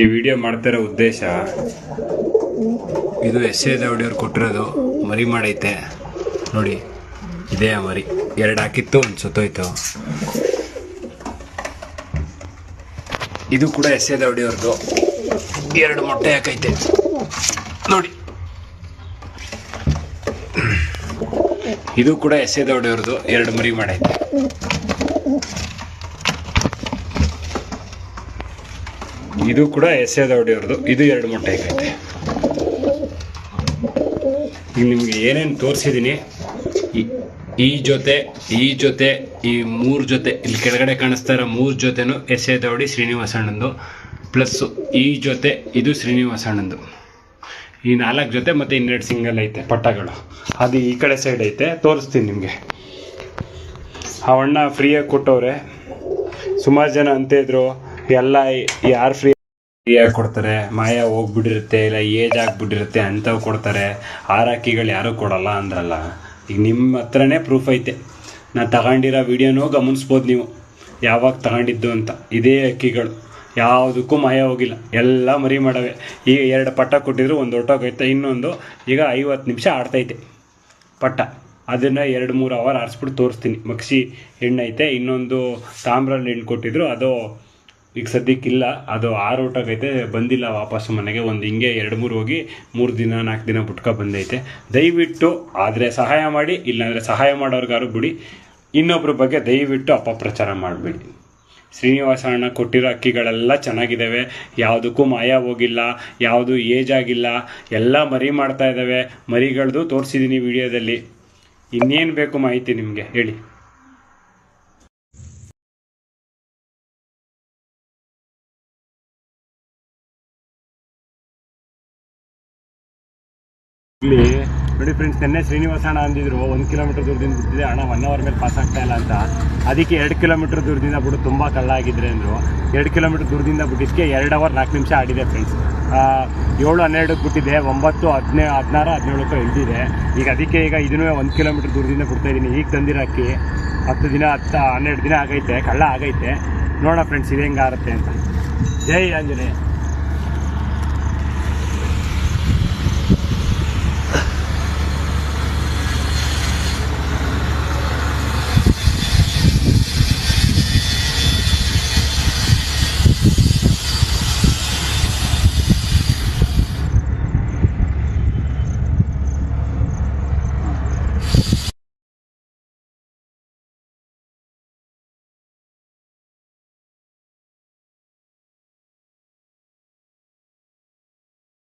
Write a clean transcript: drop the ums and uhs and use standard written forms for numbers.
ಈ ವಿಡಿಯೋ ಮಾಡ್ತಿರೋ ಉದ್ದೇಶ ಇದು ಎಸ್ ಎ ದೌಡಿಯವ್ರು ಕೊಟ್ಟಿರೋದು ಮರಿ ಮಾಡೈತೆ ನೋಡಿ. ಇದೇ ಆ ಮರಿ 2 ಹಾಕಿತ್ತು, 1 ಸತ್ತೋಯ್ತು. ಇದು ಕೂಡ ಎಸ್ ಎ ದೌಡಿಯವ್ರದ್ದು 2 ಮೊಟ್ಟೆ ಹಾಕೈತೆ ನೋಡಿ. ಇದು ಕೂಡ ಎಸ್ ಎ ದೌಡಿಯವ್ರದ್ದು 2 ಮರಿ ಮಾಡೈತೆ. ಇದು ಕೂಡ ಎಸ್ ಎ ದೌಡಿಯವ್ರದ್ದು, ಇದು 2 ಮೊಟ್ಟೆ ಹಾಕೈತೆ. ಈಗ ನಿಮ್ಗೆ ಏನೇನು ತೋರಿಸಿದ್ದೀನಿ, ಈ ಜೊತೆ ಈ 3 ಜೊತೆ ಇಲ್ಲಿ ಕೆಳಗಡೆ ಕಾಣಿಸ್ತಾ ಇರೋ 3 ಜೊತೆನೂ ಎಸ್ ಎ ದೌಡಿ ಶ್ರೀನಿವಾಸಣ್ಣಂದು, ಪ್ಲಸ್ಸು ಈ ಜೊತೆ ಇದು ಶ್ರೀನಿವಾಸಣ್ಣಂದು. ಈ 4 ಜೊತೆ ಮತ್ತು 2 ಸಿಂಗಲ್ ಐತೆ ಪಟ್ಟಗಳು. ಅದು ಈ ಕಡೆ ಸೈಡ್ ಐತೆ, ತೋರಿಸ್ತೀನಿ ನಿಮಗೆ. ಆ ಅಣ್ಣ ಫ್ರೀಯಾಗಿ ಕೊಟ್ಟವ್ರೆ. ಸುಮಾರು ಜನ ಅಂತಿದ್ರು ಎಲ್ಲ ಯಾರು ಫ್ರೀಯಾಗಿ ಕೊಡ್ತಾರೆ, ಮಾಯ ಹೋಗ್ಬಿಟ್ಟಿರುತ್ತೆ, ಇಲ್ಲ ಏಜ್ ಆಗಿಬಿಟ್ಟಿರುತ್ತೆ ಅಂಥವು ಕೊಡ್ತಾರೆ, ಆರಕ್ಕಿಗಳು ಯಾರೂ ಕೊಡಲ್ಲ ಅಂದ್ರಲ್ಲ. ಈಗ ನಿಮ್ಮ ಹತ್ರನೇ ಪ್ರೂಫ್ ಐತೆ. ನಾನು ತಗೊಂಡಿರೋ ವಿಡಿಯೋನೂ ಗಮನಿಸ್ಬೋದು ನೀವು, ಯಾವಾಗ ತಗೊಂಡಿದ್ದು ಅಂತ. ಇದೇ ಅಕ್ಕಿಗಳು ಯಾವುದಕ್ಕೂ ಮಾಯ ಹೋಗಿಲ್ಲ, ಎಲ್ಲ ಮರಿ ಮಾಡವೆ. ಈಗ 2 ಪಟ್ಟ ಕೊಟ್ಟಿದ್ರು, 1 ಹೊಟ್ಟೋಗೈತೆ, ಇನ್ನೊಂದು ಈಗ 50 ನಿಮಿಷ ಆಡ್ತೈತೆ ಪಟ್ಟ. ಅದನ್ನು 2-3 ಅವರ್ ಆರಿಸ್ಬಿಟ್ಟು ತೋರಿಸ್ತೀನಿ. ಮಕ್ಷಿ ಹೆಣ್ಣೈತೆ, ಇನ್ನೊಂದು ತಾಮ್ರಲ್ಲಿ ಹೆಣ್ಣು ಕೊಟ್ಟಿದ್ರು, ಅದು ಈಗ ಸದ್ಯಕ್ಕಿಲ್ಲ, ಅದು 6 ಹೊಟ್ಟೋಗೈತೆ, ಬಂದಿಲ್ಲ ವಾಪಸ್ಸು ಮನೆಗೆ. ಒಂದು ಹಿಂಗೆ 2-3 ಹೋಗಿ 3 ದಿನ 4 ದಿನ ಬಿಟ್ಕೊ ಬಂದೈತೆ. ದಯವಿಟ್ಟು ಆದರೆ ಸಹಾಯ ಮಾಡಿ, ಇಲ್ಲಾಂದರೆ ಸಹಾಯ ಮಾಡೋರ್ಗಾರು ಬಿಡಿ. ಇನ್ನೊಬ್ಬರ ಬಗ್ಗೆ ದಯವಿಟ್ಟು ಅಪಪ್ರಚಾರ ಮಾಡಬೇಡಿ. ಶ್ರೀನಿವಾಸ ಅಣ್ಣ ಕೊಟ್ಟಿರೋ ಅಕ್ಕಿಗಳೆಲ್ಲ ಚೆನ್ನಾಗಿದ್ದಾವೆ, ಯಾವುದಕ್ಕೂ ಮಾಯ ಹೋಗಿಲ್ಲ, ಯಾವುದು ಏಜ್ ಆಗಿಲ್ಲ, ಎಲ್ಲ ಮರಿ ಮಾಡ್ತಾ ಇದ್ದಾವೆ. ಮರಿಗಳದ್ದು ತೋರಿಸಿದ್ದೀನಿ ವಿಡಿಯೋದಲ್ಲಿ. ಇನ್ನೇನು ಬೇಕು ಮಾಹಿತಿ ನಿಮಗೆ ಹೇಳಿ. ಇಲ್ಲಿ ನೋಡಿ ಫ್ರೆಂಡ್ಸ್, ನಿನ್ನೆ ಶ್ರೀನಿವಾಸ ಅಣ್ಣ ಅಂದಿದ್ರು 1 ಕಿಲೋಮೀಟರ್ ದೂರದಿಂದ ಬಿಟ್ಟಿದೆ ಅಣ್ಣ, 1 ಅವರ್ ಮೇಲೆ ಪಾಸ್ ಆಗ್ತಾ ಇಲ್ಲ ಅಂತ. ಅದಕ್ಕೆ 2 ಕಿಲೋಮೀಟರ್ ದೂರದಿಂದ ಬಿಟ್ಟು ತುಂಬ ಕಳ್ಳ ಆಗಿದ್ರೆ ಅಂದರು. 2 ಕಿಲೋಮೀಟರ್ ದೂರದಿಂದ ಬಿಟ್ಟಿದ್ದಕ್ಕೆ 2 ಅವರ್ 4 ನಿಮಿಷ ಆಡಿದೆ ಫ್ರೆಂಡ್ಸ್. 7:12ಕ್ಕೆ ಬಿಟ್ಟಿದೆ, 9, 16, 17ಕ್ಕೆ ಇಳಿದಿದೆ. ಈಗ ಅದಕ್ಕೆ ಈಗ ಇದನ್ನೂ 1 ಕಿಲೋಮೀಟರ್ ದೂರದಿಂದ ಬಿಡ್ತಾಯಿದ್ದೀನಿ. ಈಗ ತಂದಿರೋ ಅಕ್ಕಿ 10 ದಿನ 12 ದಿನ ಆಗೈತೆ, ಕಳ್ಳ ಆಗೈತೆ. ನೋಡೋಣ ಫ್ರೆಂಡ್ಸ್ ಇದು ಹೆಂಗೆ ಆರುತ್ತೆ ಅಂತ. ಜೈ ಆಂಜನೇಯ.